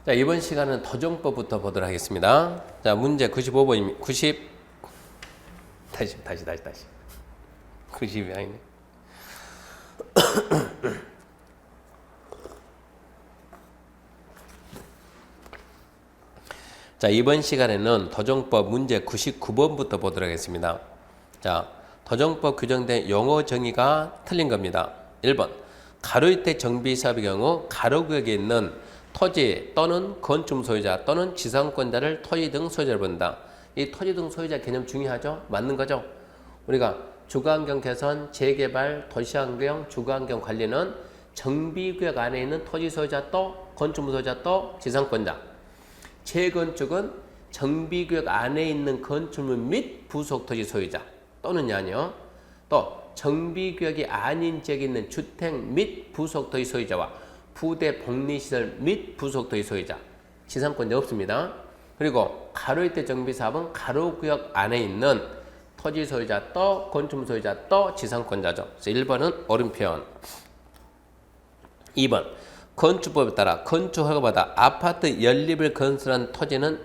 자, 이번 시간은 토종법부터 보도록 하겠습니다. 자, 문제 95번입니다. 90 다시 90이 아니네. 자, 이번 시간에는 토종법 문제 99번부터 보도록 하겠습니다. 자, 토종법 규정된 용어 정의가 틀린 겁니다. 1번, 가로일대 정비사업의 경우 가로구역에 있는 토지 또는 건축 소유자 또는 지상권자를 토지 등 소유자를 본다. 이 토지 등 소유자 개념 중요하죠? 맞는 거죠? 우리가 주거환경 개선, 재개발, 도시환경, 주거환경 관리는 정비구역 안에 있는 토지 소유자 또 건축 소유자 또 지상권자. 재건축은 정비구역 안에 있는 건축물 및 부속 토지 소유자 또는 아니요. 또 정비구역이 아닌 지역에 있는 주택 및 부속 토지 소유자와 부대 복리시설 및 부속 토지 소유자, 지상권자 없습니다. 그리고 가로일대 정비사업은 가로구역 안에 있는 토지 소유자 또 건축물 소유자 또 지상권자죠. 그래서 1번은 옳은 표현. 2번, 건축법에 따라 건축 허가받아 아파트 연립을 건설한 토지는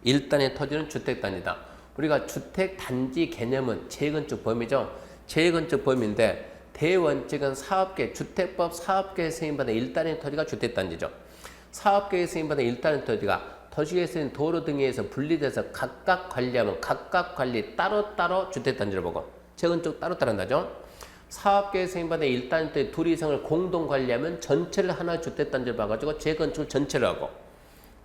일단의 토지는 주택단지다. 우리가 주택단지 개념은 재건축 범위죠. 재건축 범위인데 대원칙은 사업계, 주택법 사업계에 승인받은 일단의 토지가 주택단지죠. 사업계에 승인받은 일단의 토지가 도시계획에 있는 도로 등에 의해서 분리돼서 각각 관리하면 각각 관리 따로따로 주택단지를 보고 재건축 따로따로 한다죠. 사업계획 승인받은 일단의 토지 둘 이상을 공동 관리하면 전체를 하나의 주택단지를 봐가지고 재건축을 전체를 하고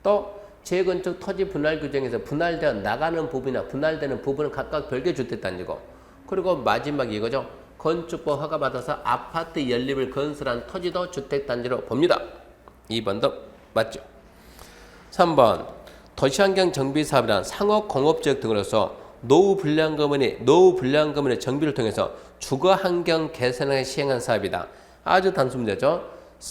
또 재건축 토지 분할 규정에서 분할되어 나가는 부분이나 분할되는 부분은 각각 별개 주택단지고 그리고 마지막 이거죠. 건축법 허가받아서 아파트 연립을 건설한 토지도 주택단지로 봅니다. 2번도 맞죠. 3번, 도시환경 정비사업이란 상업공업지역 등으로서 노후 불량금원의 정비를 통해서 주거환경 개선을 시행한 사업이다. 아주 단순 문제죠.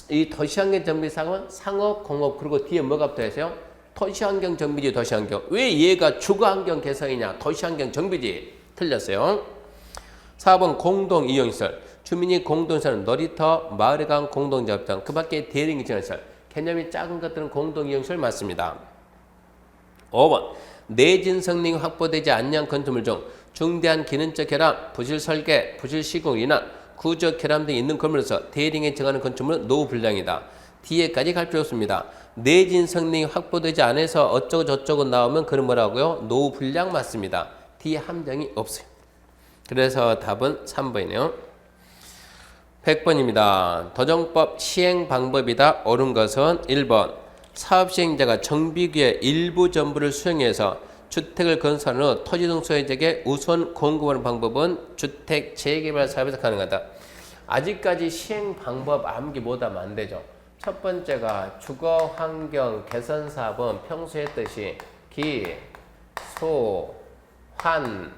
이 도시환경 정비사업은 상업공업 그리고 뒤에 뭐가 붙어있어요? 도시환경 정비지 도시환경. 왜 얘가 주거환경 개선이냐? 도시환경 정비지. 틀렸어요. 4번 공동이용시설. 주민이 공동시설은 놀이터, 마을에 간 공동작업장, 그 밖에 대리기전시설. 개념이 작은 것들은 공동이용시설 맞습니다. 5번 내진 성능이 확보되지 않는 건축물 중 중대한 기능적 결함, 부실 설계, 부실 시공 인한, 구조 결함 등이 있는 건물에서 대리인에 정하는 건축물은 노후 불량이다. 뒤에까지 갈 필요 없습니다. 내진 성능이 확보되지 않아서 어쩌고 저쩌고 나오면 그건 뭐라고요? 노후 불량 맞습니다. 뒤에 함정이 없어요. 그래서 답은 3번이네요. 100번입니다. 도정법 시행 방법이다. 옳은 것은 1번. 사업 시행자가 정비구의 일부 전부를 수용해서 주택을 건설한 후 토지 등 소유자에게 우선 공급하는 방법은 주택 재개발 사업에서 가능하다. 아직까지 시행 방법 암기 못하면 안 되죠. 첫 번째가 주거 환경 개선 사업은 평소에 했듯이 기, 소, 환,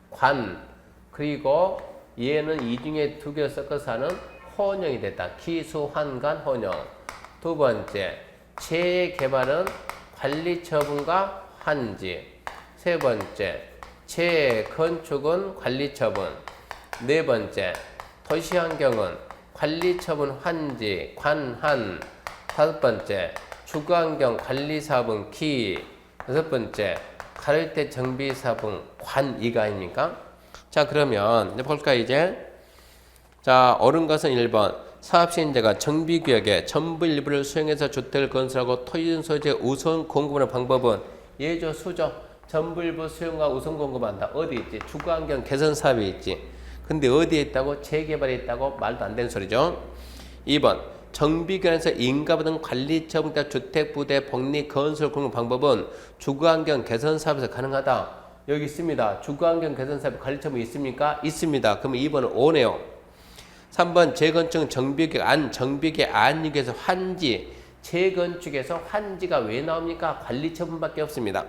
관 그리고 얘는 이 중에 두 개를 섞어서 하는 혼용이 됐다. 기수환관 혼용. 두 번째, 재개발은 관리처분과 환지. 세 번째, 재건축은 관리처분. 네 번째, 도시환경은 관리처분 환지, 관한. 다섯 번째, 주거환경 관리사업은 기. 여섯 번째, 가로일대 정비사업은 관이가 아닙니까? 자, 그러면 이제 볼까요, 이제? 자, 옳은 것은 1번. 사업시행자가 정비구역에 전부 일부를 수용해서 주택을 건설하고 토지 소유자의 우선 공급하는 방법은 예조 수죠. 전부 일부 수용과 우선 공급한다. 어디 있지? 주거환경 개선 사업이 있지. 근데 어디에 있다고? 재개발에 있다고? 말도 안 되는 소리죠. 2번. 정비구역에서 인가받은 관리처분자 주택부대 복리 건설 공급 방법은 주거환경 개선 사업에서 가능하다. 여기 있습니다. 주거환경 개선사업 관리처분이 있습니까? 있습니다. 그러면 2번은 O네요. 3번 재건축 정비구역 안위에서 환지. 재건축에서 환지가 왜 나옵니까? 관리처분밖에 없습니다.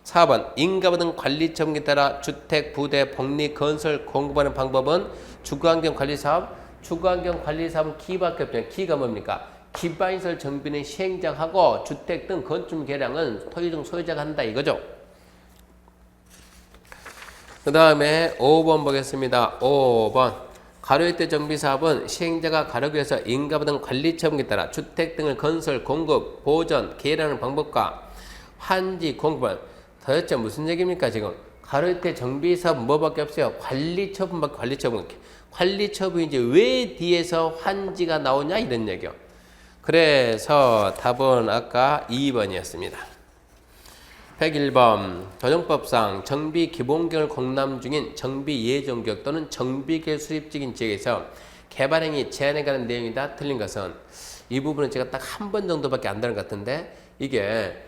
4번 인가받은 관리처분에 따라 주택, 부대, 복리, 건설 공급하는 방법은 주거환경 관리사업. 주거환경 관리사업은 기밖에 없잖아요. 기가 뭡니까? 기반시설 정비는 시행자하고 주택 등 건축 개량은 토지 등 소유자가 한다 이거죠. 그 다음에 5번 보겠습니다. 5번. 가로일대 정비사업은 시행자가 가로구에서 인가받은 관리처분에 따라 주택 등을 건설, 공급, 보존, 계획하는 방법과 환지, 공급은 도대체 무슨 얘기입니까 지금? 가로일대 정비사업 뭐밖에 없어요? 관리처분밖에 관리처분. 관리처분이지 왜 뒤에서 환지가 나오냐 이런 얘기요. 그래서 답은 아까 2번이었습니다. 101번 조정법상 정비 기본계획을 공람 중인 정비 예정구역 또는 정비계획 수립 중인 지역에서 개발행위 제한에 관한 내용이다. 틀린 것은 이 부분은 제가 딱 한 번 정도밖에 안 되는 것 같은데 이게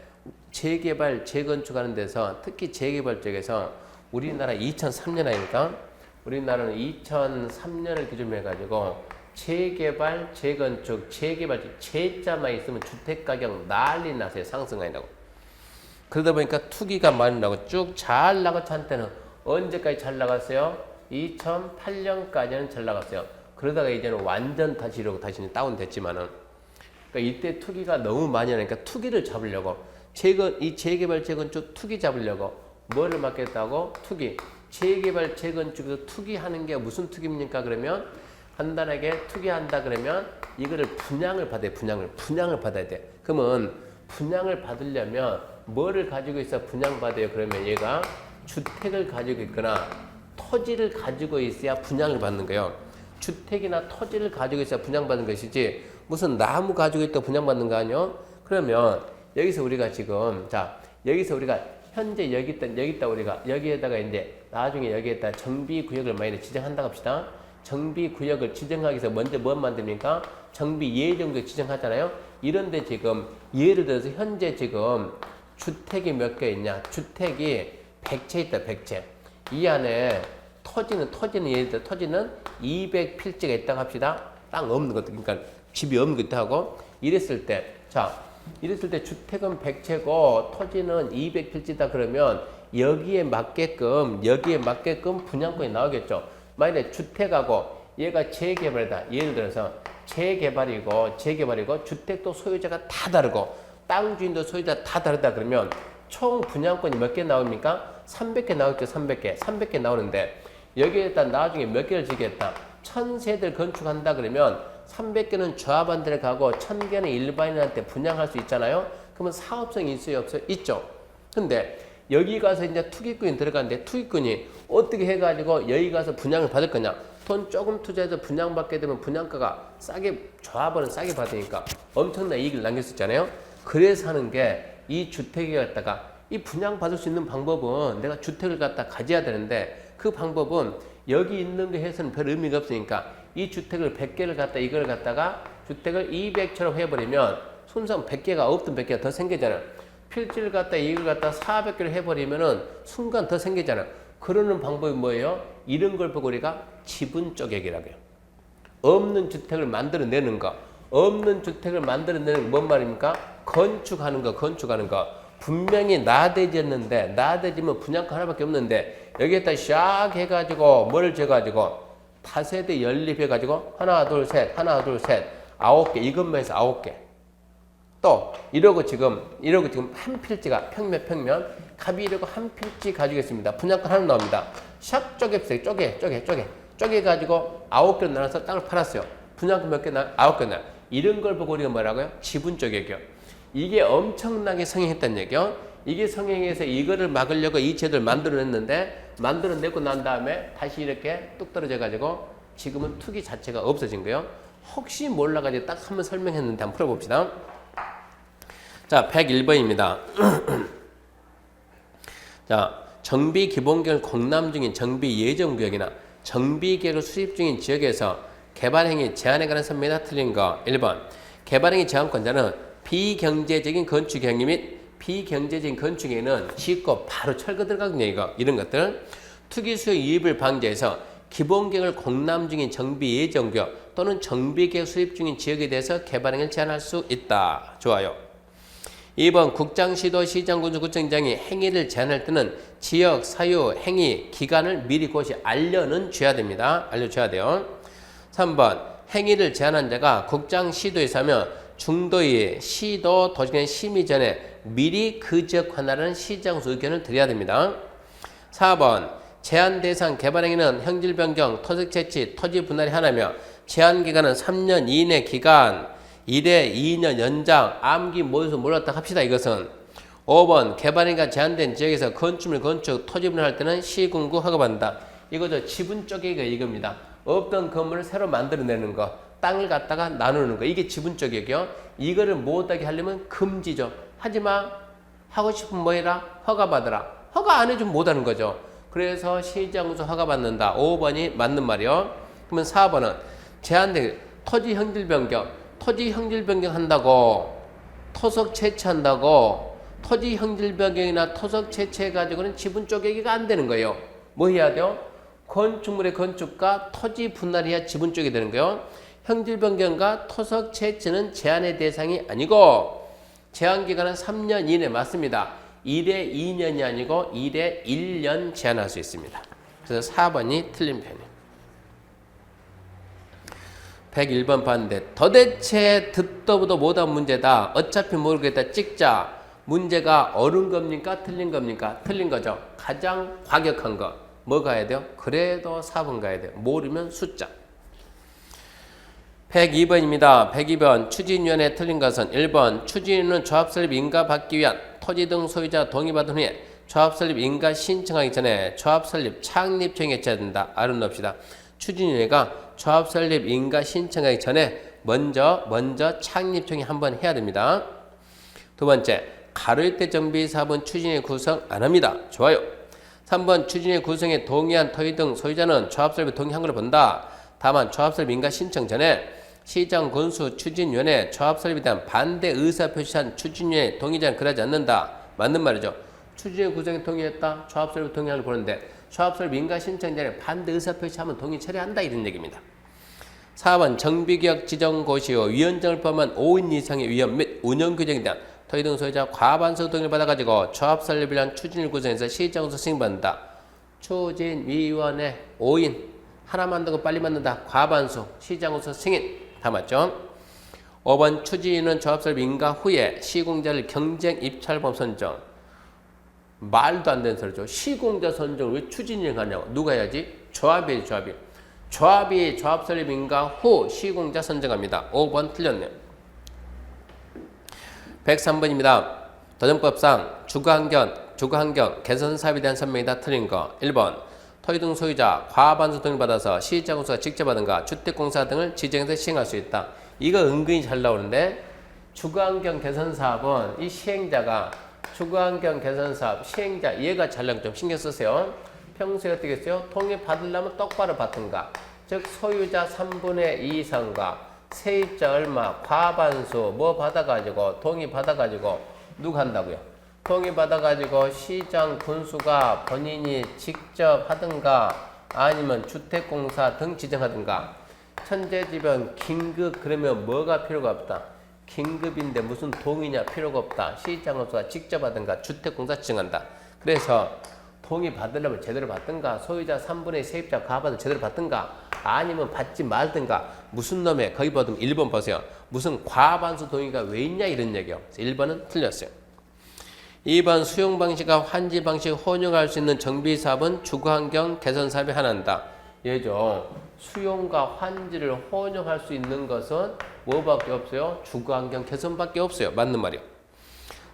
재개발, 재건축하는 데서 특히 재개발 쪽에서 우리나라 2003년 아닙니까? 우리나라는 2003년을 기준으로 해가지고 재개발, 재건축, 재개발, 재자만 있으면 주택가격 난리 나세요. 상승하게 나고. 그러다 보니까 투기가 많이 나고 쭉 잘 나갔죠. 한때는 언제까지 잘 나갔어요? 2008년까지는 잘 나갔어요. 그러다가 이제는 완전 다시 이러고 다시 다운됐지만은 그러니까 이때 투기가 너무 많이 나니까 투기를 잡으려고 이 재개발 재건축 투기 잡으려고 뭐를 맡겠다고? 투기. 재개발 재건축에서 투기하는 게 무슨 투기입니까? 그러면 간단하게 투기한다 그러면 이거를 분양을 받아야 돼. 분양을 받아야 돼. 그러면 분양을 받으려면 뭐를 가지고 있어 분양받아요? 그러면 얘가 주택을 가지고 있거나 토지를 가지고 있어야 분양을 받는 거예요. 주택이나 토지를 가지고 있어야 분양받는 것이지 무슨 나무 가지고 있다 분양받는 거 아니요? 그러면 여기서 우리가 지금 여기서 우리가 현재 여기 있다 우리가 여기에다가 이제 나중에 여기에다 정비구역을 많이 지정한다고 합시다. 정비구역을 지정하기 위해서 먼저 뭐 만듭니까? 정비 예정구역 지정하잖아요. 이런데 지금 예를 들어서 현재 지금 주택이 몇 개 있냐? 주택이 100채 있다. 100채. 이 안에 토지는 예를 들어 토지는 200필지가 있다고 합시다. 땅 없는 것도 그러니까 집이 없는 것도 하고 이랬을 때 주택은 100채고 토지는 200필지다 그러면 여기에 맞게끔 분양권이 나오겠죠. 만약에 주택하고 얘가 재개발이다. 예를 들어서 재개발이고 주택도 소유자가 다 다르고 땅 주인도 소유자 다 다르다 그러면 총 분양권이 몇 개 나옵니까? 300개 나오겠죠. 300개 나오는데 여기에다 나중에 몇 개를 지겠다. 1000세대를 건축한다 그러면 300개는 조합원들에 가고 1000개는 일반인한테 분양할 수 있잖아요. 그러면 사업성이 있어요? 없어요? 있죠. 근데 여기 가서 이제 투기꾼이 들어가는데 투기꾼이 어떻게 해가지고 여기 가서 분양을 받을 거냐? 돈 조금 투자해서 분양받게 되면 분양가가 조합원은 싸게 받으니까 엄청난 이익을 남길 수 있잖아요. 그래서 하는 게 이 주택에 갖다가 이 분양받을 수 있는 방법은 내가 주택을 갖다 가져야 되는데 그 방법은 여기 있는 거 해서는 별 의미가 없으니까 이 주택을 100개를 갖다 이걸 갖다가 주택을 200처럼 해버리면 순상 100개가 없던 100개가 더 생기잖아. 필지를 갖다 이걸 갖다 400개를 해버리면은 순간 더 생기잖아. 그러는 방법이 뭐예요? 이런 걸 보고 우리가 지분 쪼개기라고 해요. 없는 주택을 만들어내는 거. 없는 주택을 만들어내는 게 뭔 말입니까? 건축하는 거. 분명히 나대지였는데 나대지면 분양가 하나밖에 없는데 여기에다 샥 해가지고 뭐를 재가지고 다세대 연립해가지고 하나 둘 셋 9개 이것만 해서 9개 또 이러고 지금 한 필지가 평면 갑이 이러고 한 필지 가지고 있습니다. 분양가 하나 나옵니다. 샥 쪼개보세요. 쪼개가지고 9개로 나눠서 땅을 팔았어요. 분양가 몇 개 나? 9개 나. 이런 걸 보고 우리가 뭐라고요? 지분 쪼개기요. 이게 엄청나게 성행했다는 얘기요. 이게 성행해서 이거를 막으려고 이 제도를 만들어내고 난 다음에 다시 이렇게 뚝 떨어져가지고 지금은 투기 자체가 없어진 거예요. 혹시 몰라가지고 딱 한번 설명했는데 한번 풀어봅시다. 자, 101번입니다. 자, 정비 기본계획을 공람 중인 정비 예정구역이나 정비계획을 수립 중인 지역에서 개발행위 제한에 관한 선명이다. 틀린 거 1번. 개발행위 제한권자는 비경제적인 건축 행위 및 비경제적인 건축에는 짓고 바로 철거 들어가거든요. 이런 것들. 투기 수요 유입을 방지해서 기본계획을 공람 중인 정비 예정구역 또는 정비계획 수립 중인 지역에 대해서 개발행위를 제한할 수 있다. 좋아요. 2번 국장시도 시장군수구청장이 행위를 제한할 때는 지역, 사유, 행위, 기간을 미리 고시 알려줘야 됩니다. 알려줘야 돼요. 3번 행위를 제한한 자가 국장시도에서 하면 중도의 시도 도시간 심의 전에 미리 그 지역 관할하는 시장수 의견을 드려야 됩니다. 4번 제한 대상 개발행위는 형질 변경, 토색 채취, 토지 분할이 하나며 제한 기간은 3년 이내 기간, 1회 2년 연장, 암기 모여서 몰랐다 합시다. 이것은 5번 개발행위가 제한된 지역에서 건축물 건축, 토지 분할할 때는 시군구 허가받는다. 이거죠. 지분 쪼개기가 이겁니다. 없던 건물을 새로 만들어내는 거, 땅을 갖다가 나누는 거, 이게 지분 쪼개기요. 이거를 못하게 하려면 금지죠. 하지마. 하고 싶으면 뭐 해라? 허가받으라. 허가 안 해주면 못하는 거죠. 그래서 시장구수 허가받는다. 5번이 맞는 말이요. 그러면 4번은 제한된 토지 형질 변경. 토지 형질 변경 한다고 토속 채취한다고 토지 형질 변경이나 토속 채취해가지고는 지분 쪼개기가 안 되는 거예요. 뭐 해야 돼요? 건축물의 건축과 토지 분할해야 지분 쪼개기 되는 거예요. 형질 변경과 토속 채취는 제한의 대상이 아니고 제한 기간은 3년 이내 맞습니다. 1회 2년이 아니고 1회 1년 제한할 수 있습니다. 그래서 4번이 틀린 편이에요. 101번 봤는데 도대체 듣도 보도 못한 문제다. 어차피 모르겠다. 찍자. 문제가 옳은 겁니까? 틀린 겁니까? 틀린 거죠. 가장 과격한 거. 뭐 가야 돼요? 그래도 4번 가야 돼요. 모르면 숫자. 102번입니다. 102번 추진위원회 틀린 것은 1번 추진위는 조합 설립 인가 받기 위한 토지 등 소유자 동의받은 후에 조합 설립 인가 신청하기 전에 조합 설립 창립청에 해야 된다. 알은 넣읍시다. 추진위원회가 조합 설립 인가 신청하기 전에 먼저 창립청이 한번 해야 됩니다. 두 번째, 가로일대 정비 사업은 추진위원회 구성 안 합니다. 좋아요. 3번 추진위원회 구성에 동의한 토지 등 소유자는 조합 설립에 동의한 걸로 본다. 다만 조합 설립 인가 신청 전에 시장 군수 추진위원회 조합 설립에 대한 반대 의사 표시한 추진위원회 동의자는 그러지 않는다. 맞는 말이죠. 추진위원회 구성에 동의했다. 조합 설립 동의하는 걸 보는데 조합 설립 인가 신청 전에 반대 의사 표시하면 동의 처리한다. 이런 얘기입니다. 4번 정비구역 지정고시후 위원장을 포함한 5인 이상의 위원 및 운영 규정에 대한 토지 등 소유자 과반수 동의를 받아가지고 조합 설립을 위한 추진위원회 구성에서 시장으로서 승인받는다. 추진위원회 5인 하나 만들고 빨리 만든다. 과반수 시장으로서 승인. 다 맞죠? 5번 추진위는 조합설립 인가 후에 시공자를 경쟁 입찰범 선정. 말도 안 되는 소리죠. 시공자 선정을 왜 추진위를 가냐고. 누가 해야지? 조합이. 조합이 조합설립 인가 후 시공자 선정합니다. 5번 틀렸네요. 103번입니다. 도정법상 주거환경 개선 사업에 대한 설명이 다 틀린 거. 1번 토지 등 소유자 과반수 동의를 받아서 시장구수가 직접 하든가 주택공사 등을 지정해서 시행할 수 있다. 이거 은근히 잘 나오는데 주거환경 개선 사업은 이 시행자가 주거환경 개선 사업 시행자 얘가 잘 나오면 좀 신경 쓰세요. 평소에 어떻게 했어요? 동의 받으려면 똑바로 받든가. 즉 소유자 3분의 2 이상과 세입자 얼마 과반수 뭐 받아가지고 동의 받아가지고 누가 한다고요? 동의 받아가지고 시장 군수가 본인이 직접 하든가 아니면 주택공사 등 지정하든가. 천재지변 긴급 그러면 뭐가 필요가 없다. 긴급인데 무슨 동의냐 필요가 없다. 시장 군수가 직접 하든가 주택공사 지정한다. 그래서 동의 받으려면 제대로 받든가 소유자 3분의 2 세입자 과반을 제대로 받든가 아니면 받지 말든가. 무슨 놈에 거기 보면 1번 보세요. 무슨 과반수 동의가 왜 있냐 이런 얘기요. 1번은 틀렸어요. 2번 수용 방식과 환지 방식 혼용할 수 있는 정비 사업은 주거환경 개선 사업이 하나다. 얘죠. 수용과 환지를 혼용할 수 있는 것은 뭐밖에 없어요? 주거환경 개선밖에 없어요. 맞는 말이요.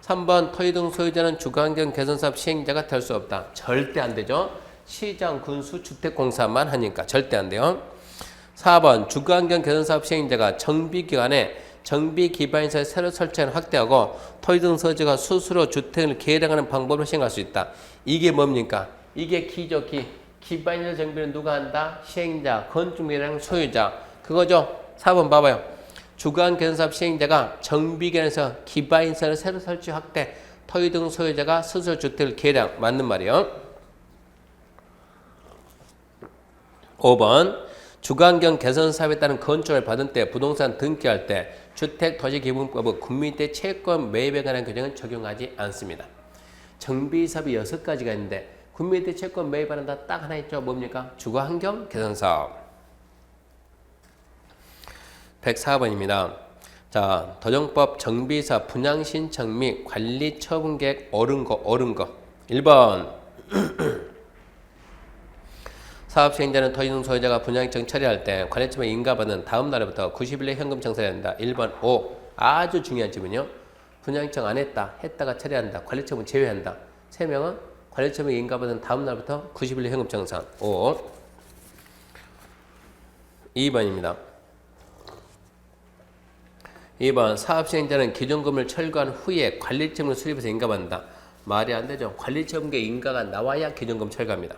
3번 토지 등 소유자는 주거환경 개선 사업 시행자가 될 수 없다. 절대 안 되죠. 시장, 군수, 주택공사만 하니까 절대 안 돼요. 4번 주거환경 개선 사업 시행자가 정비기간에 정비 기반시설 새로 설치하는 확대하고 토지 등 소유자가 스스로 주택을 계량하는 방법을 시행할 수 있다. 이게 뭡니까? 이게 기죠. 기반시설 정비는 누가 한다? 시행자, 건축물이랑 소유자. 그거죠. 4번 봐봐요. 주거환경 개선 사업 시행자가 정비기관에서 기반시설을 새로 설치 확대, 토지 등 소유자가 스스로 주택을 계량. 맞는 말이요. 5번 주거환경 개선 사업에 따른 건축을 받은 때 부동산 등기할 때 주택토지기본법의 국민주택 채권 매입에 관한 규정은 적용하지 않습니다. 정비사업이 6가지가 있는데 국민주택 채권 매입하는 다 딱 하나 있죠. 뭡니까? 주거환경 개선 사업. 104번입니다. 자, 도정법 정비사업 분양신청 및 관리처분계획 옳은 거. 1번 사업 시행자는 토지등 소유자가 분양청 처리할 때 관리처분에 인가받은 다음 날부터 90일 내 현금 청산해야 한다. 1번 5. 아주 중요한 질문이요. 분양청 안 했다. 했다가 처리한다. 관리처분 제외한다. 3명은 관리처분에 인가받은 다음 날부터 90일 내 현금 청산. 5. 2번입니다. 2번 사업 시행자는 기존금을 철거한 후에 관리처분을 수립해서 인가받는다. 말이 안 되죠. 관리처분계 인가가 나와야 기존금 철거합니다.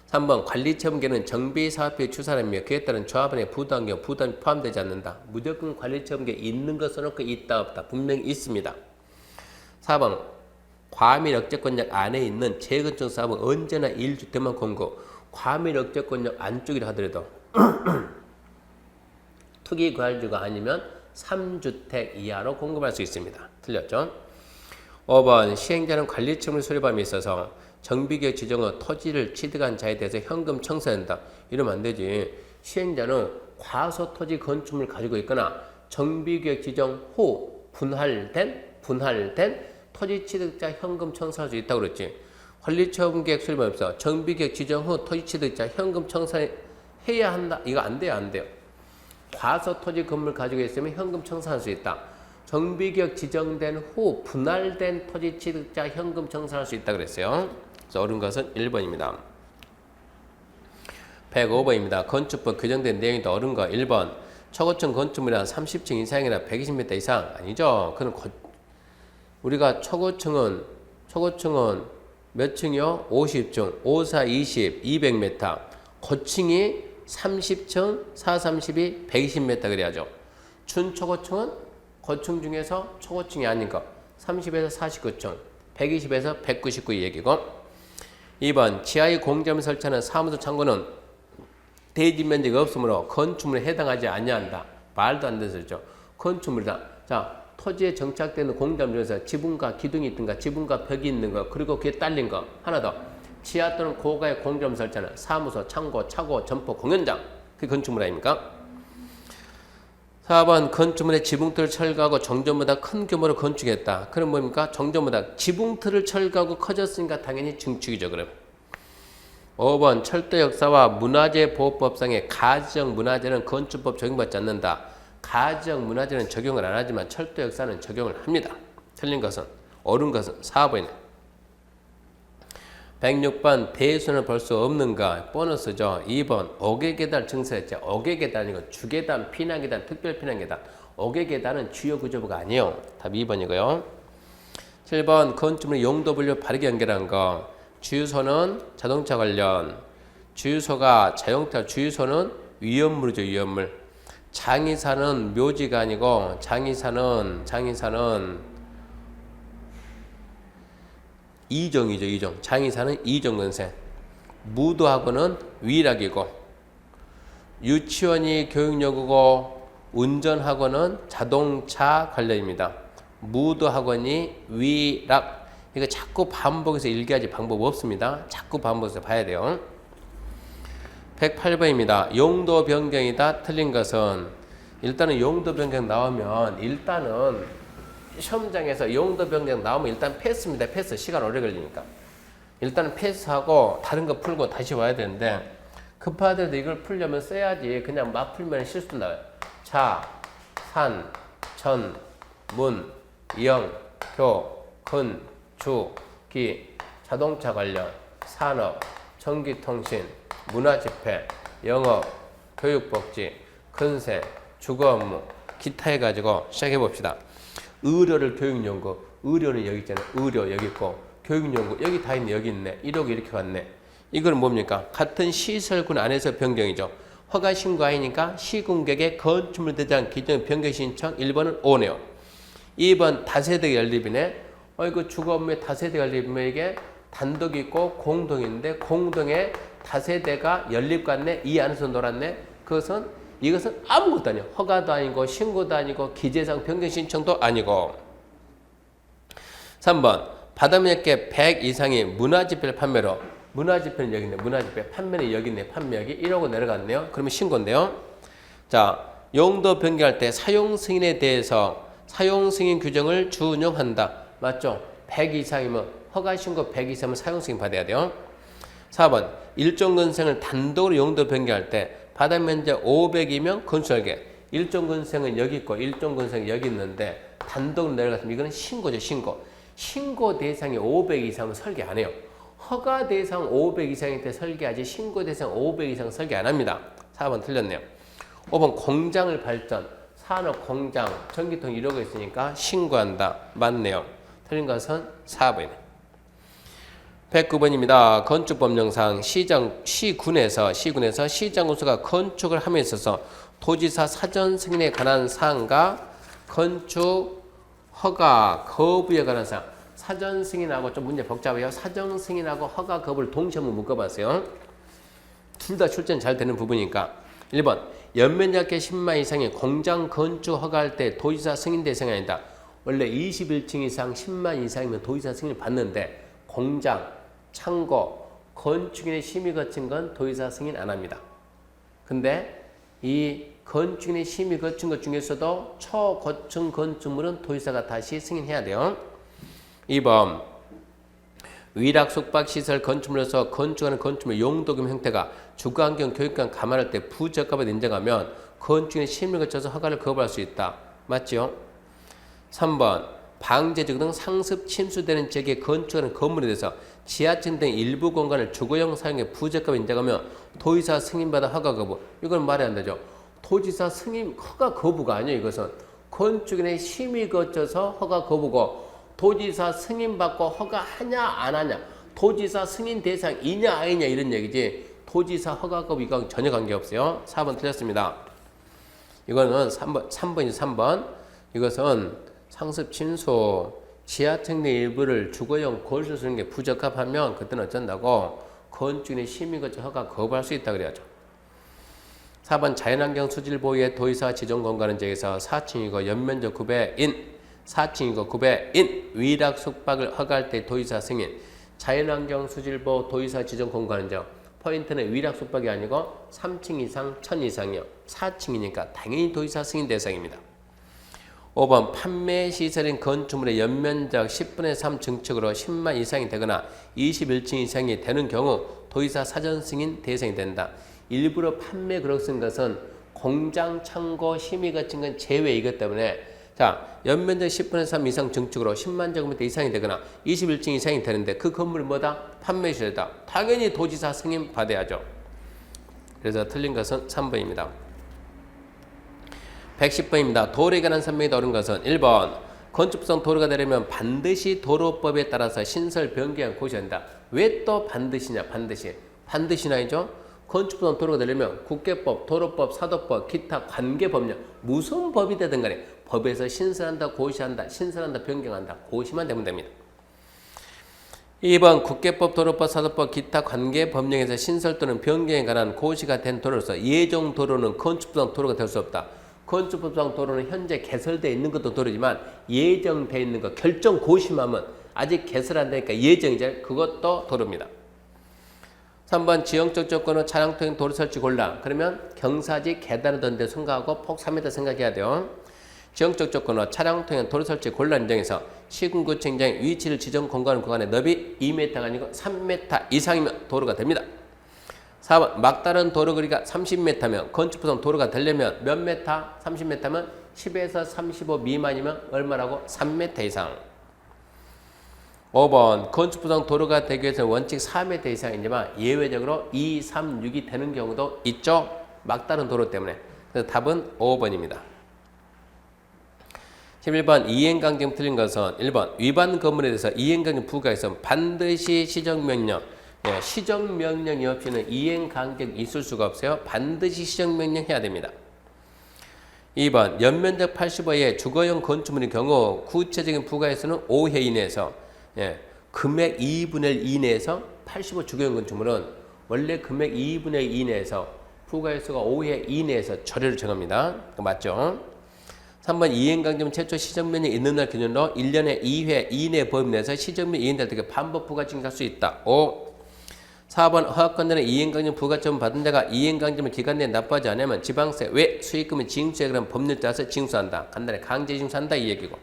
3번 관리처분계는 정비사업비 추산이며 그에 따른 조합원의 부담 경우 부담이 포함되지 않는다. 무조건 관리처분계 있는 거 써놓고 있다 없다. 분명히 있습니다. 4번 과밀 억제권역 안에 있는 재건축 사업은 언제나 1주택만 공고 과밀 억제권역 안쪽이라 하더라도 투기과열지가 아니면 3주택 이하로 공급할 수 있습니다. 틀렸죠? 5번 시행자는 관리처분을 수립함에 있어서 정비계획 지정의 토지를 취득한 자에 대해서 현금 청산한다. 이러면 안 되지. 시행자는 과소 토지 건축물을 가지고 있거나 정비계획 지정 후 분할된 토지 취득자 현금 청산할 수 있다고 그랬지. 관리처분계획 수립하면서 정비계획 지정 후 토지 취득자 현금 청산해야 한다. 이거 안 돼요, 안 돼요. 과소 토지 건물 가지고 있으면 현금 청산할 수 있다. 정비계획 지정된 후 분할된 토지 취득자 현금 청산할 수 있다 그랬어요. 그래서 옳은 것은 1번입니다. 105번입니다. 건축법 규정된 내용이 더 옳은 거 1번. 초고층 건축물이 한 30층 이상이나 120m 이상 아니죠. 그는 우리가 초고층은 몇 층이요? 50층, 5, 4, 20, 200m. 고층이 30층, 4, 32, 120m 그래야죠. 준초고층은 고층 중에서 초고층이 아닌 거 30에서 49층, 120에서 199 이 얘기고 2번 지하의 공점을 설치하는 사무소 창고는 대지 면적이 없으므로 건축물에 해당하지 아니한다. 말도 안 되는 소리죠. 건축물이다. 자, 토지에 정착되는 공점 중에서 지붕과 기둥이 있든가 지붕과 벽이 있는 거 그리고 그에 딸린 거 하나 더 지하 또는 고가의 공점 설치하는 사무소, 창고, 차고, 점포, 공연장 그게 건축물 아닙니까? 4번 건축물의 지붕틀을 철거하고 정전보다 큰 규모로 건축했다. 그럼 뭡니까? 정전보다 지붕틀을 철거하고 커졌으니까 당연히 증축이죠. 그럼 5번 철도 역사와 문화재 보호법상의 가지적 문화재는 건축법 적용받지 않는다. 가지적 문화재는 적용을 안 하지만 철도 역사는 적용을 합니다. 틀린 것은 옳은 것은 4번이네. 106번 배수는 볼 수 없는가? 보너스죠. 2번 5개 계단 증설했죠. 5개 계단이고 주계단, 피난계단, 특별피난계단 5개 계단은 주요 구조부가 아니에요. 답 2번이고요. 7번 건축물 용도 분류 바르게 연결한 거 주유소는 자동차 관련 주유소가 자동차 주유소는 위험물이죠. 위험물. 장의사는 묘지가 아니고 장의사는 이정이죠. 이정. 장의사는 이정근세. 무도학원은 위락이고 유치원이 교육연구고 운전학원은 자동차 관련입니다. 무도학원이 위락. 이거 자꾸 반복해서 일기하지 방법 없습니다. 자꾸 반복해서 봐야 돼요. 108번입니다. 용도 변경이다. 틀린 것은 일단은 용도 변경 나오면 일단은 시험장에서 용도 변경 나오면 일단 패스입니다. 패스. 시간 오래 걸리니까. 일단은 패스하고 다른 거 풀고 다시 와야 되는데 급하더라도 이걸 풀려면 써야지. 그냥 막 풀면 실수 나와요. 자, 산, 전, 문, 영, 교, 근, 주, 기, 자동차 관련, 산업, 전기통신, 문화집회, 영업, 교육복지, 근세, 주거업무, 기타 해가지고 시작해봅시다. 의료를 교육연구, 의료는 여기 있잖아요. 의료 여기 있고 교육연구 여기 다 있네. 여기 있네. 1억 이렇게 갔네. 이거는 뭡니까? 같은 시설군 안에서 변경이죠. 허가 신고하니까 시군객의 건축물 대장 기존 변경 신청 1번은 5네요. 2번 다세대 연립이네. 이거 주거업무에 다세대 연립이면 이게 단독이 있고 공동인데 공동에 다세대가 연립 같네. 이 안에서 놀았네. 이것은 아무것도 아니에요. 허가도 아니고 신고도 아니고 기재상 변경 신청도 아니고. 3번 바다면적계 100 이상의 문화지필 판매로 문화지필은 여기 있네. 문화지필 판매는 여기 있네. 판매액이 이러고 내려갔네요. 그러면 신고인데요. 자, 용도 변경할 때 사용 승인에 대해서 사용 승인 규정을 준용한다. 맞죠? 100 이상이면 허가 신고 100 이상이면 사용 승인 받아야 돼요. 4번 일종 건생을 단독으로 용도 변경할 때 바닥 면적 500이면 건설계. 일종 건생은 여기 있고 일종 건생은 여기 있는데 단독으로 내려갔으면 이거는 신고죠, 신고. 신고 대상이 500 이상은 설계 안 해요. 허가 대상 500 이상일 때 설계하지 신고 대상 500 이상 설계 안 합니다. 4번 틀렸네요. 5번 공장을 발전, 산업 공장, 전기통 이러고 있으니까 신고한다. 맞네요. 틀린 것은 4번이네. 109번입니다. 건축법령상 시군에서 시장군수가 건축을 함에 있어서 도지사 사전 승인에 관한 사항과 건축 허가 거부에 관한 사항. 사전 승인하고 좀 문제 복잡해요. 사전 승인하고 허가 거부를 동시에 한번 묶어봤어요. 둘 다 출제는 잘 되는 부분이니까. 1번 연면적계 10만 이상의 공장 건축 허가할 때 도지사 승인 대상이 아니다. 원래 21층 이상 10만 이상이면 도지사 승인을 받는데 공장, 창고, 건축인의 심의 거친 건 도지사 승인 안 합니다. 근데 이 건축인의 심의 거친 것 중에서도 초고층 건축물은 도지사가 다시 승인해야 돼요. 2번 위락 숙박시설 건축물로서 건축하는 건축물 용도금 형태가 주거환경 교육관 감안할 때 부적합을 인정하면 건축인의 심의를 거쳐서 허가를 거부할 수 있다. 맞죠? 3번 방제지구 등 상습 침수되는 지역에 건축하는 건물에 대해서 지하층 등 일부 공간을 주거용 사용에 부적합을 인정하면 도지사 승인받아 허가 거부. 이건 말이 안 되죠. 도지사 승인 허가 거부가 아니에요. 이것은 건축인의 심의 거쳐서 허가 거부고 도지사 승인받고 허가하냐 안 하냐 도지사 승인 대상이냐 아니냐 이런 얘기지 도지사 허가 거부 이거 전혀 관계없어요. 4번 틀렸습니다. 이거는 3번이 3번 이것은 상습 침수 지하층 내 일부를 주거용 거실로 쓰는 게 부적합하면 그때는 어쩐다고 건축인의 심의 거쳐 허가 거부할 수 있다 그래야죠. 4번 자연환경 수질 보유의 도지사 지정 공간은 지역에서 4층이고 연면적 9배인 4층이고 9배인 위락 숙박을 허가할 때 도지사 승인. 자연환경 수질보 도지사 지정 공간은요. 포인트는 위락 숙박이 아니고 3층 이상 1000 이상이요. 4층이니까 당연히 도지사 승인 대상입니다. 5번 판매 시설인 건축물의 연면적 10분의 3 증축으로 10만 이상이 되거나 21층 이상이 되는 경우 도지사 사전 승인 대상이 된다. 일부러 판매 그렇게 쓴 것은 공장, 창고, 심의 거친 건 제외이기 때문에 자, 연면적 10분의 3 이상 증축으로 10만 제곱미터 이상이 되거나 21층 이상이 되는데 그 건물이 뭐다? 판매시설이다. 당연히 도지사 승인 받아야죠. 그래서 틀린 것은 3번입니다. 110번입니다. 도로에 관한 설명이 옳은 것은 1번 건축성 도로가 되려면 반드시 도로법에 따라서 신설 변경한 곳이 한다. 왜 또 반드시냐? 반드시나이죠? 건축성 도로가 되려면 국계법, 도로법, 사도법, 기타 관계법령 무슨 법이 되든 간에 법에서 신설한다, 고시한다, 신설한다, 변경한다, 고시만 되면 됩니다. 2번 국계법, 도로법, 사도법, 기타 관계법령에서 신설 또는 변경에 관한 고시가 된 도로로서 예정 도로는 건축부상 도로가 될 수 없다. 건축부상 도로는 현재 개설되어 있는 것도 도로지만 예정되어 있는 것, 결정 고시하면 아직 개설 안 되니까 예정이죠. 그것도 도로입니다. 3번 지형적 조건은 차량 통행 도로 설치 곤란. 그러면 경사지 계단을 던데 생각하고 폭 3m 생각해야 돼요. 지형적 조건은 차량 통행 도로 설치 곤란 인정에서 시군구청장의 위치를 지정 공간 구간의 너비 2m가 아니고 3m 이상이면 도로가 됩니다. 4번 막다른 도로 거리가 30m면 건축부상 도로가 되려면 몇 m? 30m면 10에서 35 미만이면 얼마라고? 3m 이상. 5번 건축부상 도로가 되기 위해서는 원칙 4m 이상이지만 예외적으로 2, 3, 6이 되는 경우도 있죠. 막다른 도로 때문에. 그래서 답은 5번입니다. 11번 이행강정 틀린 것은 1번 위반 건물에 대해서 이행강정 부과해서 반드시 시정명령 시정명령이 없이는 이행강정이 있을 수가 없어요. 반드시 시정명령 해야 됩니다. 2번 연면적 85의 주거용 건축물의 경우 구체적인 부과에서는 5회 이내에서 금액 2분의 1 이내에서 85 주거용 건축물은 원래 금액 2분의 1 이내에서 부과횟수가 5회 이내에서 처리를 정합니다. 맞죠? 3번 이행강정 최초 시정면이 있는 날 기준으로 1년에 2회 이내 범위 내에서 시정면 이행될 때 반복 부과 증가할 수 있다. 5. 4번 허가권자는 이행강정 부과점을 받은 자가 이행강정을 기간 내에 납부하지 않으면 지방세 외 수익금을 징수에 그런 법률 따라서 징수한다. 간단히 강제 징수한다 이 얘기고.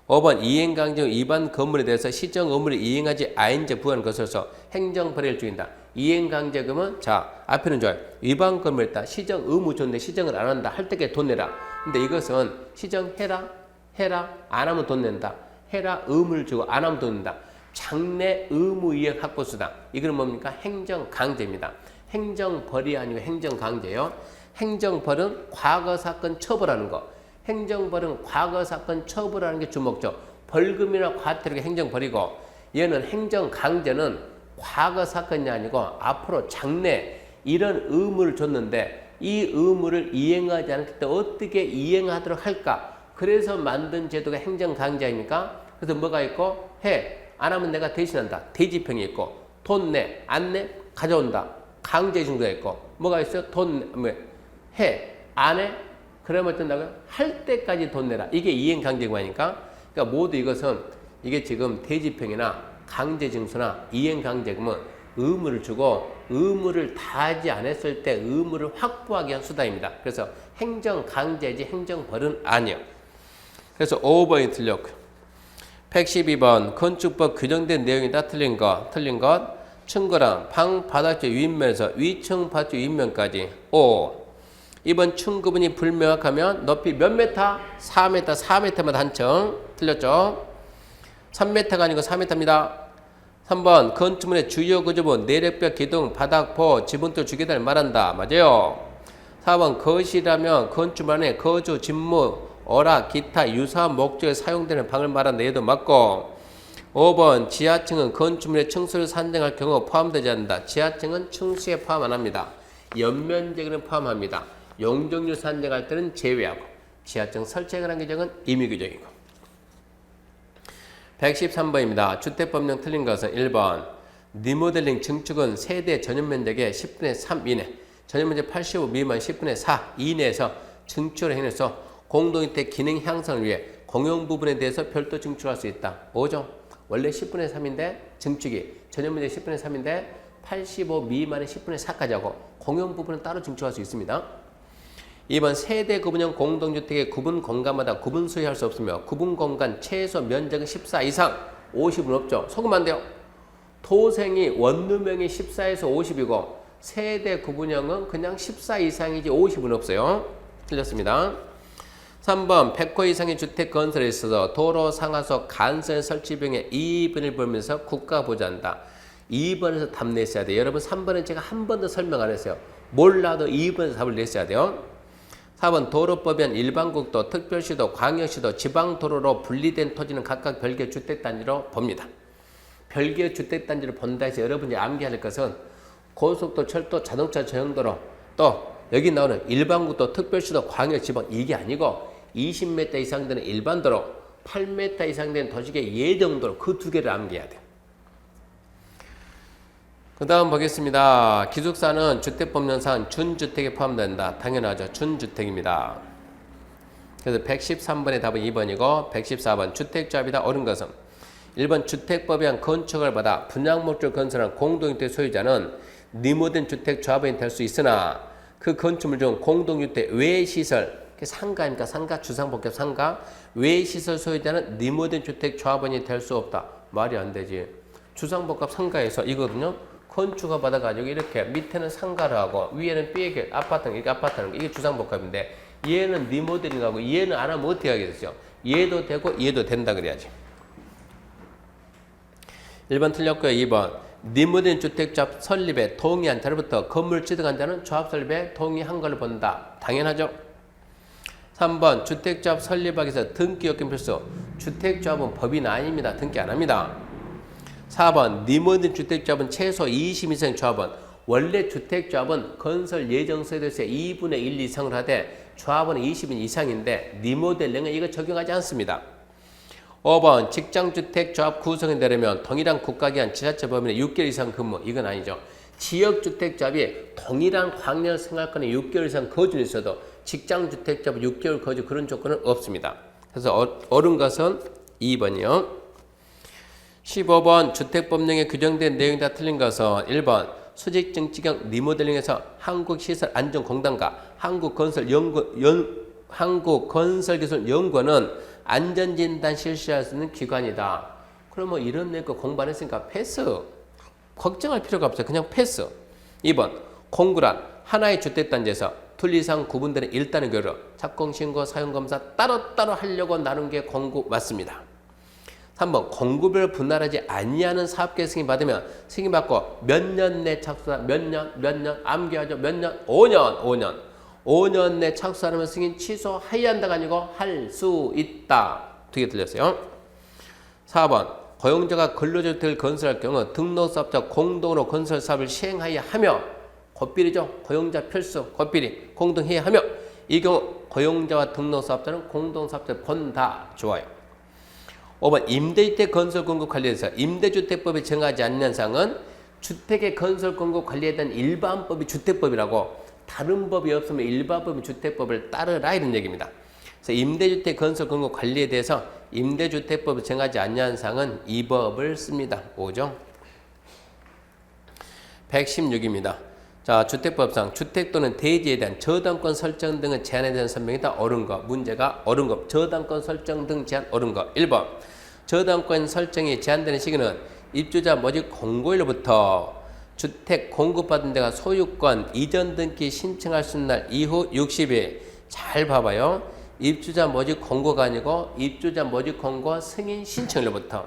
5번 이행강정 위반 건물에 대해서 시정 의무를 이행하지 아닌 자 부과하는 것으로서 행정벌의를 주인다. 이행강제금은 자 앞에는 좋아요. 위반금을 했다. 시정 의무 줬는데 시정을 안 한다. 할 때까지 돈 내라. 근데 이것은 시정해라. 해라. 안 하면 돈 낸다. 해라. 의무를 주고 안 하면 돈 낸다. 장래 의무 이행 확보수당. 이건 뭡니까? 행정강제입니다. 행정벌이 아니고 행정강제요. 행정벌은 과거 사건 처벌하는 거. 행정벌은 과거 사건 처벌하는 게 주목적. 벌금이나 과태료가 행정벌이고 얘는 행정강제는 과거 사건이 아니고 앞으로 장래 이런 의무를 줬는데 이 의무를 이행하지 않을 때 어떻게 이행하도록 할까? 그래서 만든 제도가 행정강제입니까? 그래서 뭐가 있고 해. 안 하면 내가 대신한다. 대지평이 있고 돈 내. 안 내. 가져온다. 강제징수가 있고 뭐가 있어요? 돈 해. 안 해. 그러면 어떤다고요? 할 때까지 돈 내라. 이게 이행강제금이니까. 그러니까 모두 이것은 이게 지금 대지평이나 강제징수나 이행강제금은 의무를 주고 의무를 다하지 않았을 때 의무를 확보하기 위한 수단입니다. 그래서 행정강제지 행정벌은 아니에요. 그래서 5번이 틀렸고요. 112번 건축법 규정된 내용이다. 틀린 것. 층고랑 방 바닥재 윗면에서 위층 바닥재 윗면까지 5. 이번 층 구분이 불명확하면 높이 몇 메타? 4m, 4m마다 한 층. 틀렸죠? 3m가 아니고 4m입니다. 3번 건축물의 주요 구조부 내력벽, 기둥, 바닥포, 지붕돌, 주계단을 말한다. 맞아요. 4번 거실이라면 건축물 안에 거주, 집무, 어락, 기타 유사한 목적에 사용되는 방을 말한다. 얘도 맞고 5번 지하층은 건축물의 층수를 산정할 경우 포함되지 않는다. 지하층은 층수에 포함 안 합니다. 연면적으로는 포함합니다. 용적률 산정할 때는 제외하고 지하층 설치에 관한 규정은 임의규정이고 113번입니다. 주택법령 틀린 것은 1번 리모델링 증축은 세대 전용면적의 10분의 3 이내 전용면적 85 미만 10분의 4 이내에서 증축을 해내서 공동주택 기능 향상을 위해 공용 부분에 대해서 별도 증축할 수 있다. 5죠. 원래 10분의 3인데 증축이 전용면적 10분의 3인데 85 미만의 10분의 4까지 하고 공용 부분은 따로 증축할 수 있습니다. 2번 세대 구분형 공동주택의 구분 공간마다 구분 소유할 수 없으며 구분 공간 최소 면적은 14 이상 50은 없죠. 속으면 안 돼요. 토생이 원룸형이 14에서 50이고 세대 구분형은 그냥 14 이상이지 50은 없어요. 틀렸습니다. 3번 100호 이상의 주택 건설에 있어서 도로, 상하수, 간선 설치 비용의 2분을 벌면서 국가 보조한다. 2번에서 답 냈어야 돼요. 여러분 3번은 제가 한 번도 설명 안 했어요. 몰라도 2번에서 답을 냈어야 돼요. 4번 도로법엔 일반국도, 특별시도, 광역시도, 지방도로로 분리된 토지는 각각 별개 주택단지로 봅니다. 별개 주택단지로 본다 해서 여러분이 암기해야 할 것은 고속도, 철도, 자동차 전용도로 또 여기 나오는 일반국도, 특별시도, 광역, 지방 이게 아니고 20m 이상 되는 일반도로 8m 이상 되는 도시계 예정도로 그 두 개를 암기해야 돼요. 그 다음 보겠습니다. 기숙사는 주택법령상 준주택에 포함된다. 당연하죠. 준주택입니다. 그래서 113번의 답은 2번이고 114번 주택조합이다. 옳은 것은 1번 주택법에 의한 건축을 받아 분양목적으로 건설한 공동주택 소유자는 리모델링 주택조합원이 될 수 있으나 그 건축물 중 공동주택 외시설 상가입니까? 상가, 주상복합 상가 외시설 소유자는 리모델링 주택조합원이 될 수 없다. 말이 안 되지. 주상복합 상가에서 이거든요. 건축을 받아가지고 이렇게 밑에는 상가를 하고 위에는 삐게 아파트는 이게 아파트는 이게 주상복합인데 얘는 리모델링하고 얘는 안 하면 어떻게 하겠어요? 얘도 되고 얘도 된다 그래야지. 1번 틀렸고요. 2번 리모델링 주택조합 설립에 동의한 자로부터 건물 취득한 자는 조합 설립에 동의한 걸로 본다. 당연하죠. 3번 주택조합 설립하기 위해서 등기 요건 필수. 주택조합은 법인 아닙니다. 등기 안 합니다. 4번 리모델링 주택조합은 최소 20 이상 조합원. 원래 주택조합은 건설 예정서에 대해서 2분의 1 이상을 하되 조합원은 20인 이상인데 리모델링은 이거 적용하지 않습니다. 5번 직장주택조합 구성이 되려면 동일한 국가기관 지자체 범위내 6개월 이상 근무. 이건 아니죠. 지역주택조합이 동일한 광역 생활권에 6개월 이상 거주는 있어도 직장주택조합 6개월 거주 그런 조건은 없습니다. 그래서 옳은 것은 2번이요. 15번 주택법령에 규정된 내용이 다 틀린 것은 1번 수직증지경 리모델링에서 한국시설안전공단과 한국건설기술연구원은 안전진단 실시할 수 있는 기관이다. 그러면 이런 내거 공부 안 했으니까 패스. 걱정할 필요가 없어요. 그냥 패스. 2번 공구란 하나의 주택단지에서 둘 이상 구분되는 일단의 교류, 착공신고, 사용검사 따로따로 하려고 나눈 게 공구 맞습니다. 3번 공구별 분할하지 아니하는 사업계획 승인받으면 승인받고 몇 년 내 착수다. 몇 년 암기하죠. 몇 년? 5년 내 착수 안 하면 승인 취소해야 한다가 아니고 할 수 있다. 두 개 틀렸어요. 4번 고용자가 근로주택을 건설할 경우 등록사업자 공동으로 건설 사업을 시행하여야 하며 고필이죠. 고용자 필수 고필이 공동해야 하며 이 경우 고용자와 등록사업자는 공동사업자 본다. 좋아요. 5번 임대주택 건설 공급 관리에 대해서 임대주택법에 정하지 않는 사항은 주택의 건설 공급 관리에 대한 일반법이 주택법이라고 다른 법이 없으면 일반법이 주택법을 따르라 이런 얘기입니다. 그래서 임대주택 건설 공급 관리에 대해서 임대주택법을 정하지 않는 사항은 이 법을 씁니다. 5죠. 116입니다. 자, 주택법상 주택 또는 대지에 대한 저당권 설정 등의 제한에 대한 설명이 다 옳은 거. 문제가 옳은 거. 저당권 설정 등 제한 옳은 거. 1번. 저당권 설정이 제한되는 시기는 입주자 모집 공고일로부터 주택 공급받은 데가 소유권 이전 등기 신청할 수 있는 날 이후 60일. 잘 봐봐요. 입주자 모집 공고가 아니고 입주자 모집 공고 승인 신청일로부터.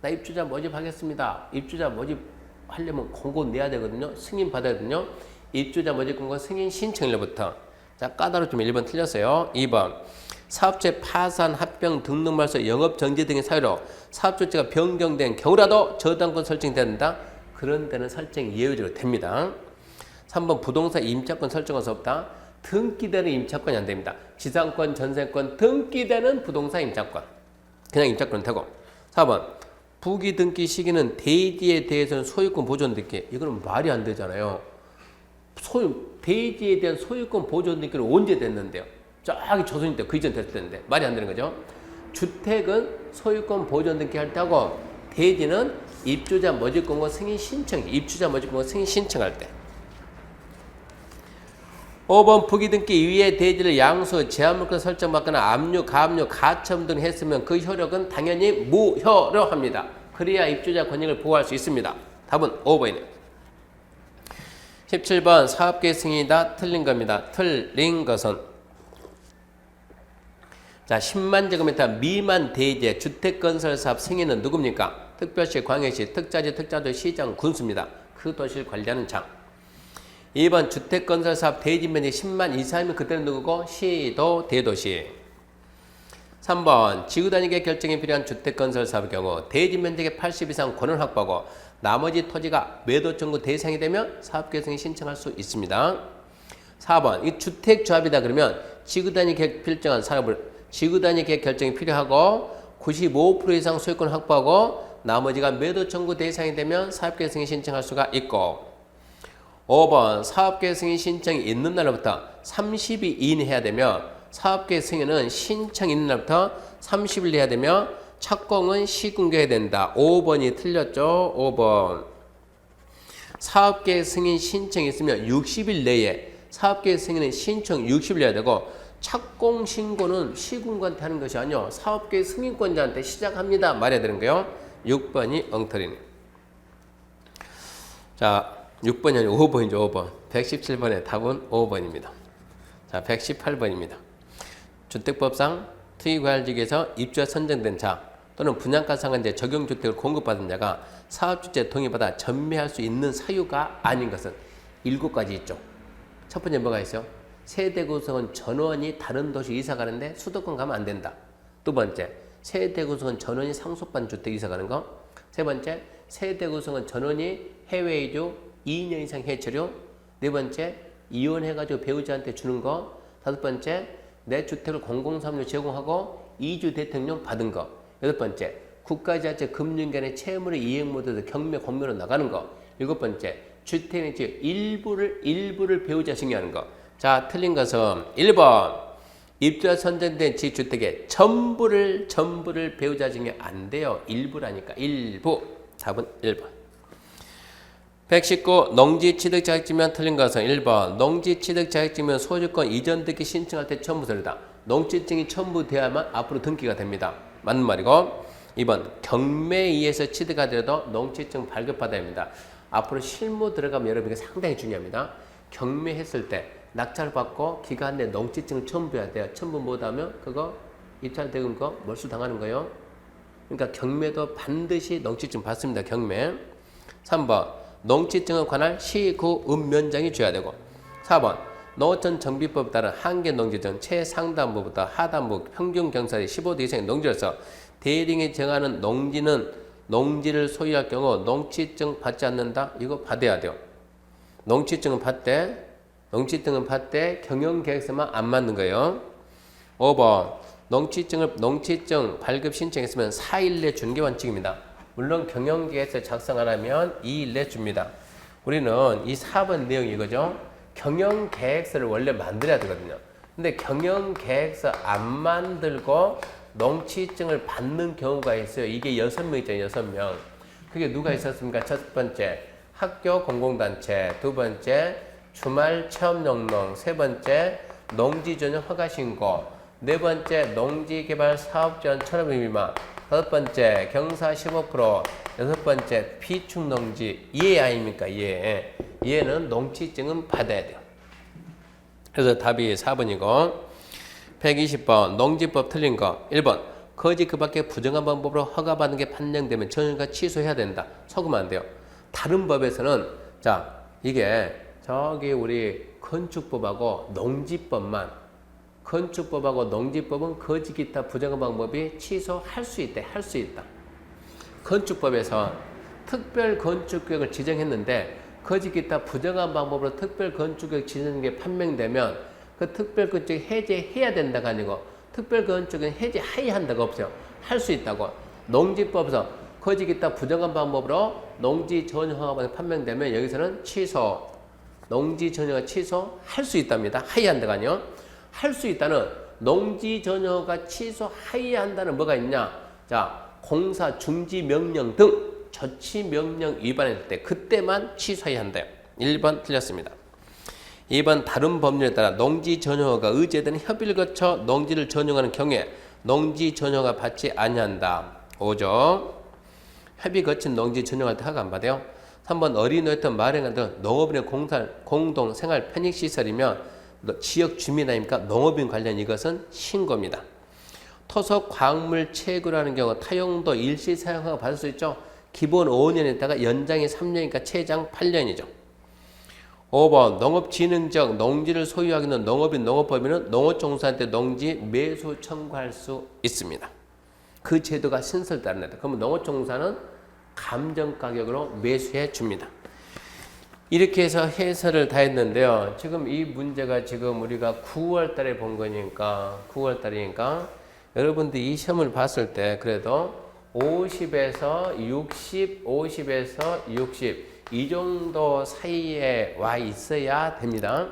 나 입주자 모집하겠습니다. 입주자 모집 하려면 공고 내야 되거든요. 승인 받아야 되거든요. 입주자 모집 공고 승인 신청일로부터. 자, 까다롭지만 1번 틀렸어요. 2번. 사업체 파산, 합병, 등록 말소, 영업 정지 등의 사유로 사업 조치가 변경된 경우라도 저당권 설정이 된다. 그런 데는 설정이 예외적으로 됩니다. 3번. 부동산 임차권 설정할 수 없다. 등기되는 임차권이 안 됩니다. 지상권, 전세권, 등기되는 부동산 임차권. 그냥 임차권은 되고. 4번. 부기 등기 시기는 대지에 대해서는 소유권 보존 등기. 이거는 말이 안 되잖아요. 대지에 대한 소유권 보존 등기는 언제 됐는데요? 저기 조선일 때 그 이전 됐을 텐데 말이 안 되는 거죠. 주택은 소유권 보존 등기 할 때 하고 대지는 입주자 모집 공고 승인 신청, 입주자 모집 공고 승인 신청할 때. 5번 부기 등기 이외의 대지를 양수, 제한물권 설정받거나 압류, 가압류, 가처분 등 했으면 그 효력은 당연히 무효력합니다. 그래야 입주자 권익을 보호할 수 있습니다. 답은 5번이네요. 17번 사업계획 승인이다. 틀린 겁니다. 틀린 것은 자 10만 제곱미터 미만 대지의 주택건설사업 승인은 누굽니까? 특별시, 광역시, 특자지, 특자도, 시장, 군수입니다. 그 도시를 관리하는 장. 2번 주택건설사업 대지면적 10만 이상이면 그때는 누구고? 시도, 대도시. 3번 지구단위계 결정이 필요한 주택건설사업의 경우 대지면적의 80 이상 권을 확보하고 나머지 토지가 매도 청구 대상이 되면 사업계획승인 신청할 수 있습니다. 4번 이 주택조합이다 그러면 지구단위 필정한 사업을 지구단위 계획 결정이 필요하고 95% 이상 소유권 확보하고 나머지가 매도 청구 대상이 되면 사업계획승인 신청할 수가 있고 5번 사업계획 승인 신청이 있는 날부터 30일 이내 해야 되며 사업계획 승인은 신청 있는 날부터 30일 해야 되며 착공은 시공개해야 된다. 5번이 틀렸죠. 5번 사업계획 승인 신청이 있으면 60일 내에 사업계획 승인은 신청 60일 해야 되고 착공 신고는 시공관한테 하는 것이 아니요 사업계획 승인권자한테 시작합니다. 말해야 되는 거예요. 6번이 엉터리네. 자 6번이 아니고 5번이죠. 5번. 117번의 답은 5번입니다. 자, 118번입니다. 주택법상 투기과열지구에서 입주가 선정된 자 또는 분양가 상한제 적용주택을 공급받은 자가 사업주체 동의받아 전매할 수 있는 사유가 아닌 것은 7가지 있죠. 첫 번째 뭐가 있어요? 세대 구성은 전원이 다른 도시 이사 가는데 수도권 가면 안 된다. 두 번째, 세대 구성은 전원이 상속받은 주택 이사 가는 거. 세 번째, 세대 구성은 전원이 해외 이주 2년 이상 해체료. 네 번째, 이혼해가지고 배우자한테 주는 거. 다섯 번째, 내 주택을 공공사업료 제공하고 이주 대통령 받은 거. 여섯 번째, 국가자체 금융기관의 채무를 이행 못해서 경매 공매로 나가는 거. 일곱 번째, 주택의 일부를 배우자 승인하는 거. 자, 틀린 것은 1번. 입주가 선정된 지주택의 전부를 배우자 증여 안 돼요. 일부라니까. 일부. 답은 1번. 119. 농지 취득 자격증이면 틀린 것은 1번. 농지 취득 자격증이면 소유권 이전 등기 신청할 때 첨부서류다. 농지증이 첨부되어야만 앞으로 등기가 됩니다. 맞는 말이고. 2번. 경매에 의해서 취득하더라도 농지증 발급받아야 합니다. 앞으로 실무 들어가면 여러분이 상당히 중요합니다. 경매했을 때 낙찰 받고 기간 내 농지증을 첨부해야 돼요. 첨부 못하면 그거 입찰대금 거 몰수 당하는 거예요. 그러니까 경매도 반드시 농지증 받습니다. 경매. 3번 농지증에 관한 시구 읍면장이 줘야 되고 4번 농어촌 정비법에 따른 한개 농지증 최상단부부터 하단부 평균 경사리 15도 이상의 농지로서 대리인이 정하는 농지는 농지를 소유할 경우 농지증 받지 않는다. 이거 받아야 돼요. 농지증은 받되 경영계획서만 안 맞는 거예요. 5번 농지증 발급 신청했으면 4일 내 주는 게 원칙입니다. 물론 경영계획서 작성 안 하면 2일 내 줍니다. 우리는 이 4번 내용이 이거죠. 경영계획서를 원래 만들어야 되거든요. 근데 경영계획서 안 만들고 농지증을 받는 경우가 있어요. 이게 6명 있잖아요. 6명. 그게 누가 있었습니까? 첫 번째 학교 공공단체, 두 번째 주말 체험농농, 세 번째 농지 전용 허가 신고, 네 번째 농지개발 사업지원 철회 미만, 다섯 번째 경사 15%, 여섯 번째 비축농지. 예 아닙니까? 예. 얘는 농지증은 받아야 돼요. 그래서 답이 4번이고 120번 농지법 틀린 거 1번 거짓 그 밖에 부정한 방법으로 허가받는 게 판명되면 전용허가 취소해야 된다. 속으면 안 돼요. 다른 법에서는 자 이게 저기 우리 건축법하고 농지법만 건축법하고 농지법은 거짓 기타 부정한 방법이 취소할 수 있대. 할 수 있다. 건축법에서 특별 건축구역을 지정했는데 거짓 기타 부정한 방법으로 특별 건축구역 지정한 게 판명되면 그 특별 건축 해제해야 된다가 아니고 특별 건축은 해제해야 한다가 없어요. 할 수 있다고. 농지법에서 거짓 기타 부정한 방법으로 농지 전용허가 판명되면 여기서는 취소. 농지 전용허가 취소할 수 있답니다. 해야 한다가 아니요. 할 수 있다는 농지 전용허가 취소해야 한다는 뭐가 있냐? 자, 공사 중지 명령 등 조치 명령 위반했을 때 그때만 취소해야 한대요. 1번 틀렸습니다. 2번 다른 법률에 따라 농지 전용허가 의제되는 협의를 거쳐 농지를 전용하는 경우에 농지 전용허가 받지 아니한다. 5죠. 협의 거친 농지 전용할 때 허가 안 받아요. 3번 어린이집터 마을회관 등 농업인의 공동 생활 편익 시설이면 지역 주민 아닙니까? 농업인 관련 이것은 신고입니다. 토속 광물 채굴하는 경우 타용도 일시 사용허가 받을 수 있죠. 기본 5년 있다가 연장이 3년이니까 최장 8년이죠. 5번 농업진흥적 농지를 소유하고 있는 농업인 농업법인은 농어촌사한테 농지 매수 청구할 수 있습니다. 그 제도가 신설 따른다. 그러면 농어촌사는 감정가격으로 매수해 줍니다. 이렇게 해서 해설을 다 했는데요. 지금 이 문제가 지금 우리가 9월 달에 본 거니까 9월 달이니까 여러분들이 이 시험을 봤을 때 그래도 50에서 60, 50에서 60 이 정도 사이에 와 있어야 됩니다.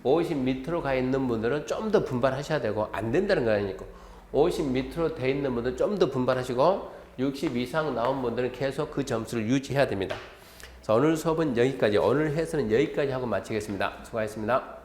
50 밑으로 가 있는 분들은 좀 더 분발하셔야 되고 안 된다는 거 아니니까 50 밑으로 돼 있는 분들은 좀 더 분발하시고 60 이상 나온 분들은 계속 그 점수를 유지해야 됩니다. 자, 오늘 수업은 여기까지, 오늘 해설은 여기까지 하고 마치겠습니다. 수고하셨습니다.